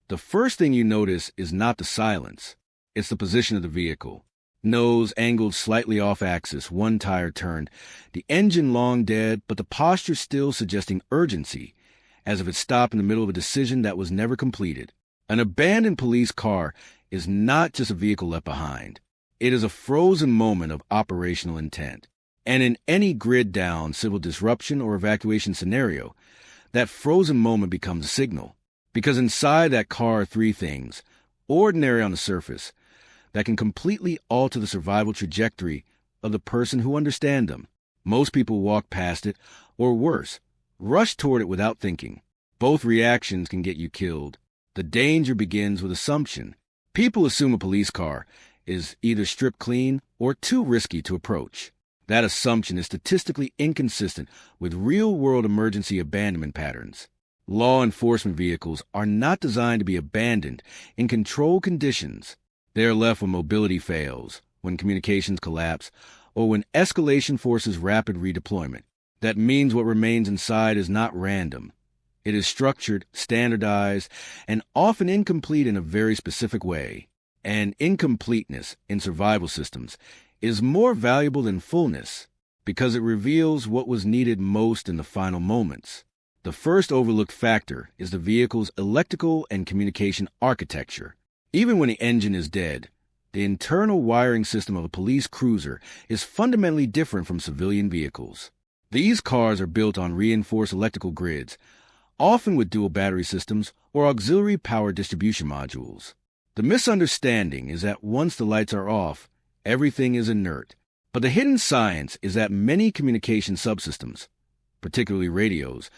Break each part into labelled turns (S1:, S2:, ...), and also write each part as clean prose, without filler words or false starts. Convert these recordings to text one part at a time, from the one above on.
S1: The first thing you notice is not the silence. It's the position of the vehicle. Nose angled slightly off axis, one tire turned. The engine long dead, but the posture still suggesting urgency, as if it stopped in the middle of a decision that was never completed. An abandoned police car is not just a vehicle left behind. It is a frozen moment of operational intent. And in any grid-down civil disruption or evacuation scenario, that frozen moment becomes a signal. Because inside that car are three things, ordinary on the surface, that can completely alter the survival trajectory of the person who understands them. Most people walk past it, or worse, rush toward it without thinking. Both reactions can get you killed. The danger begins with assumption. People assume a police car is either stripped clean or too risky to approach. That assumption is statistically inconsistent with real-world emergency abandonment patterns. Law enforcement vehicles are not designed to be abandoned in controlled conditions. They are left when mobility fails, when communications collapse, or when escalation forces rapid redeployment. That means what remains inside is not random. It is structured, standardized, and often incomplete in a very specific way. And incompleteness in survival systems is more valuable than fullness because it reveals what was needed most in the final moments. The first overlooked factor is the vehicle's electrical and communication architecture. Even when the engine is dead, the internal wiring system of a police cruiser is fundamentally different from civilian vehicles. These cars are built on reinforced electrical grids, often with dual battery systems or auxiliary power distribution modules. The misunderstanding is that once the lights are off, everything is inert. But the hidden science is that many communication subsystems, particularly radios,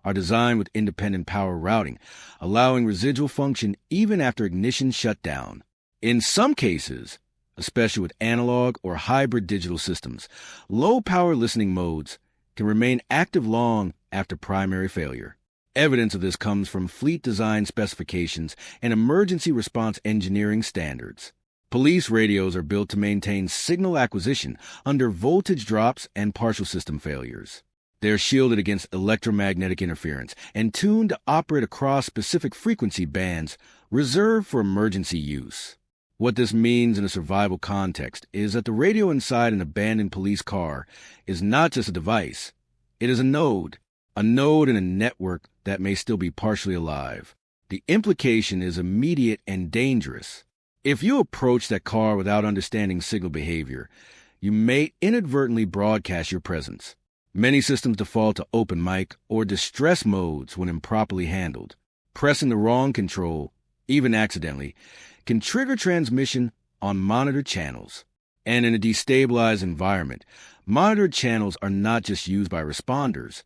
S1: are designed with independent power routing, allowing residual function even after ignition shut down. In some cases, especially with analog or hybrid digital systems, low-power listening modes can remain active long after primary failure. Evidence of this comes from fleet design specifications and emergency response engineering standards. Police radios are built to maintain signal acquisition under voltage drops and partial system failures. They are shielded against electromagnetic interference and tuned to operate across specific frequency bands reserved for emergency use. What this means in a survival context is that the radio inside an abandoned police car is not just a device. It is a node in a network that may still be partially alive. The implication is immediate and dangerous. If you approach that car without understanding signal behavior, you may inadvertently broadcast your presence. Many systems default to open mic or distress modes when improperly handled. Pressing the wrong control, even accidentally, can trigger transmission on monitored channels. And in a destabilized environment, monitored channels are not just used by responders.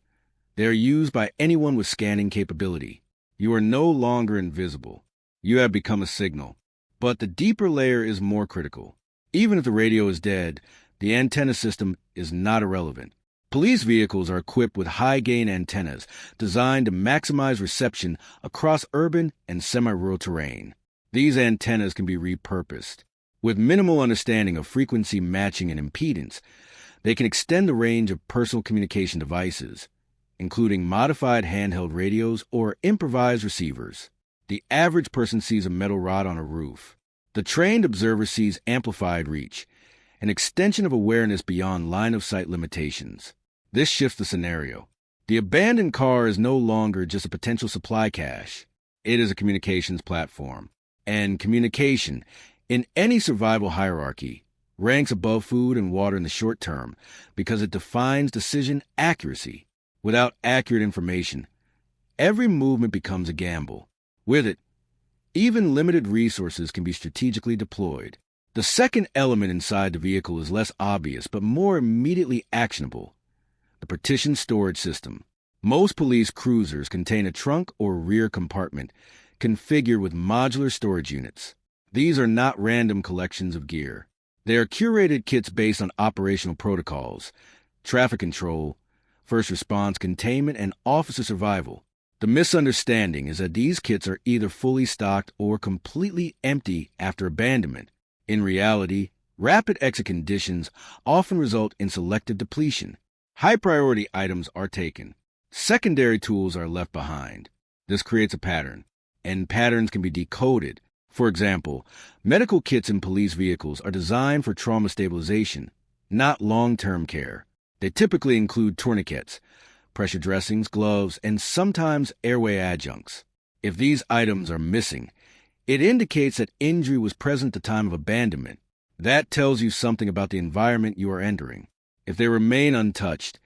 S1: They are used by anyone with scanning capability. You are no longer invisible. You have become a signal. But the deeper layer is more critical. Even if the radio is dead, the antenna system is not irrelevant. Police vehicles are equipped with high-gain antennas designed to maximize reception across urban and semi-rural terrain. These antennas can be repurposed. With minimal understanding of frequency matching and impedance, they can extend the range of personal communication devices, including modified handheld radios or improvised receivers. The average person sees a metal rod on a roof. The trained observer sees amplified reach, an extension of awareness beyond line-of-sight limitations. This shifts the scenario. The abandoned car is no longer just a potential supply cache. It is a communications platform. And communication, in any survival hierarchy, ranks above food and water in the short term because it defines decision accuracy. Without accurate information, every movement becomes a gamble. With it, even limited resources can be strategically deployed. The second element inside the vehicle is less obvious but more immediately actionable: the partition storage system. Most police cruisers contain a trunk or rear compartment configured with modular storage units. These are not random collections of gear. They are curated kits based on operational protocols, traffic control, first response, containment, and officer survival. The misunderstanding is that these kits are either fully stocked or completely empty after abandonment. In reality, rapid exit conditions often result in selective depletion. High-priority items are taken. Secondary tools are left behind. This creates a pattern. and patterns can be decoded. For example, medical kits in police vehicles are designed for trauma stabilization, not long-term care. They typically include tourniquets, pressure dressings, gloves, and sometimes airway adjuncts. If these items are missing, it indicates that injury was present at the time of abandonment. That tells you something about the environment you are entering. If they remain untouched,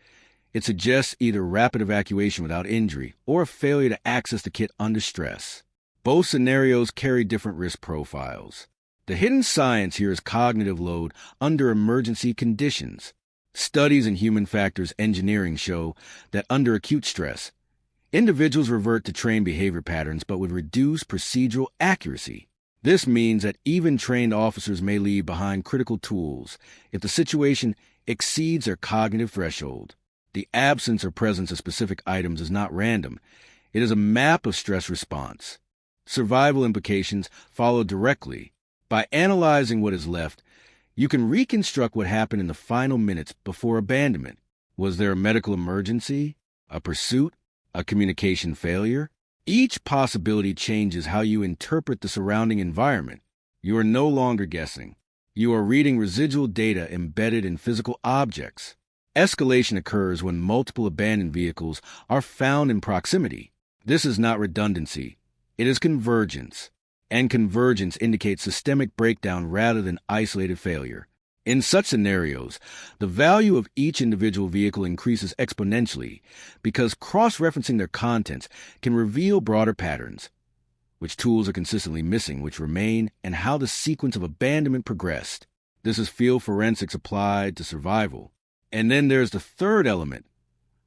S1: it suggests either rapid evacuation without injury or a failure to access the kit under stress. Both scenarios carry different risk profiles. The hidden science here is cognitive load under emergency conditions. Studies in human factors engineering show that under acute stress, individuals revert to trained behavior patterns but with reduced procedural accuracy. This means that even trained officers may leave behind critical tools if the situation exceeds their cognitive threshold. The absence or presence of specific items is not random. It is a map of stress response. Survival implications follow directly. By analyzing what is left, you can reconstruct what happened in the final minutes before abandonment. Was there a medical emergency, a pursuit, a communication failure? Each possibility changes how you interpret the surrounding environment. You are no longer guessing. You are reading residual data embedded in physical objects. Escalation occurs when multiple abandoned vehicles are found in proximity. This is not redundancy. It is convergence. And convergence indicates systemic breakdown rather than isolated failure. In such scenarios, the value of each individual vehicle increases exponentially because cross-referencing their contents can reveal broader patterns, which tools are consistently missing, which remain, and how the sequence of abandonment progressed. This is field forensics applied to survival. And then there's the third element,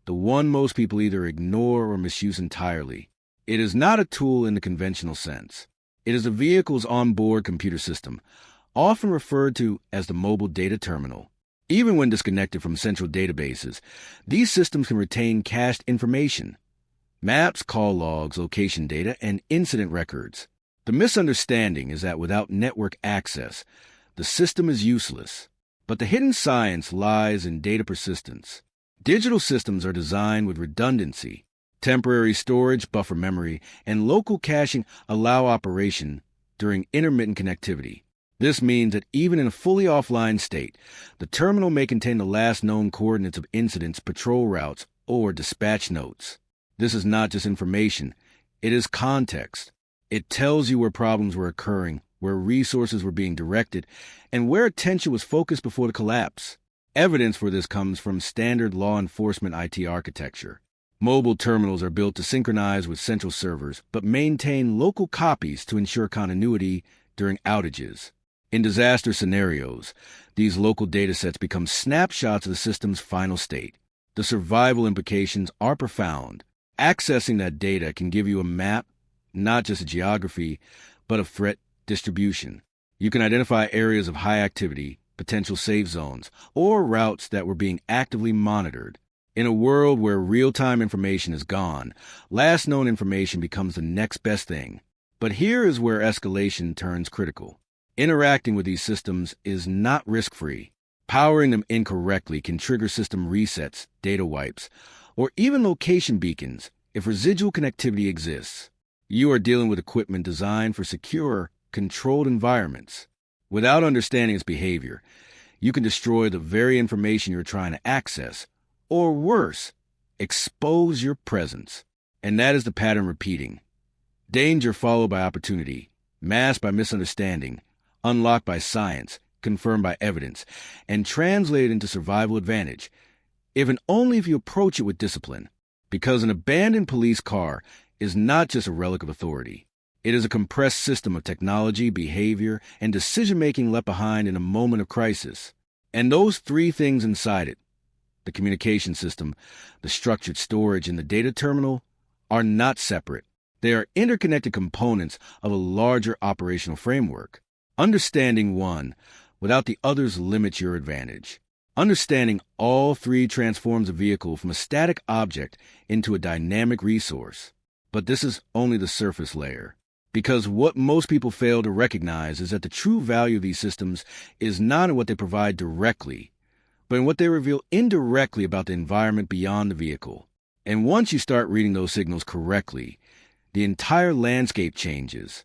S1: the one most people either ignore or misuse entirely. It is not a tool in the conventional sense. It is a vehicle's onboard computer system, often referred to as the mobile data terminal. Even when disconnected from central databases, these systems can retain cached information: maps, call logs, location data, and incident records. The misunderstanding is that without network access, the system is useless. But the hidden science lies in data persistence. Digital systems are designed with redundancy. Temporary storage, buffer memory, and local caching allow operation during intermittent connectivity. This means that even in a fully offline state, the terminal may contain the last known coordinates of incidents, patrol routes, or dispatch notes. This is not just information, it is context. It tells you where problems were occurring, where resources were being directed, and where attention was focused before the collapse. Evidence for this comes from standard law enforcement IT architecture. Mobile terminals are built to synchronize with central servers, but maintain local copies to ensure continuity during outages. In disaster scenarios, these local datasets become snapshots of the system's final state. The survival implications are profound. Accessing that data can give you a map, not just a geography, but of threat distribution. You can identify areas of high activity, potential safe zones, or routes that were being actively monitored. In a world where real-time information is gone, last known information becomes the next best thing. But here is where escalation turns critical. Interacting with these systems is not risk-free. Powering them incorrectly can trigger system resets, data wipes, or even location beacons if residual connectivity exists. You are dealing with equipment designed for secure, controlled environments. Without understanding its behavior, you can destroy the very information you're trying to access, or worse, expose your presence. And that is the pattern repeating. Danger followed by opportunity, masked by misunderstanding, unlocked by science, confirmed by evidence, and translated into survival advantage, if and only if you approach it with discipline. Because an abandoned police car is not just a relic of authority. It is a compressed system of technology, behavior, and decision-making left behind in a moment of crisis. And those three things inside it, the communication system, the structured storage, and the data terminal, are not separate. They are interconnected components of a larger operational framework. Understanding one without the others limits your advantage. Understanding all three transforms a vehicle from a static object into a dynamic resource. But this is only the surface layer. Because what most people fail to recognize is that the true value of these systems is not in what they provide directly, but in what they reveal indirectly about the environment beyond the vehicle. And once you start reading those signals correctly, the entire landscape changes.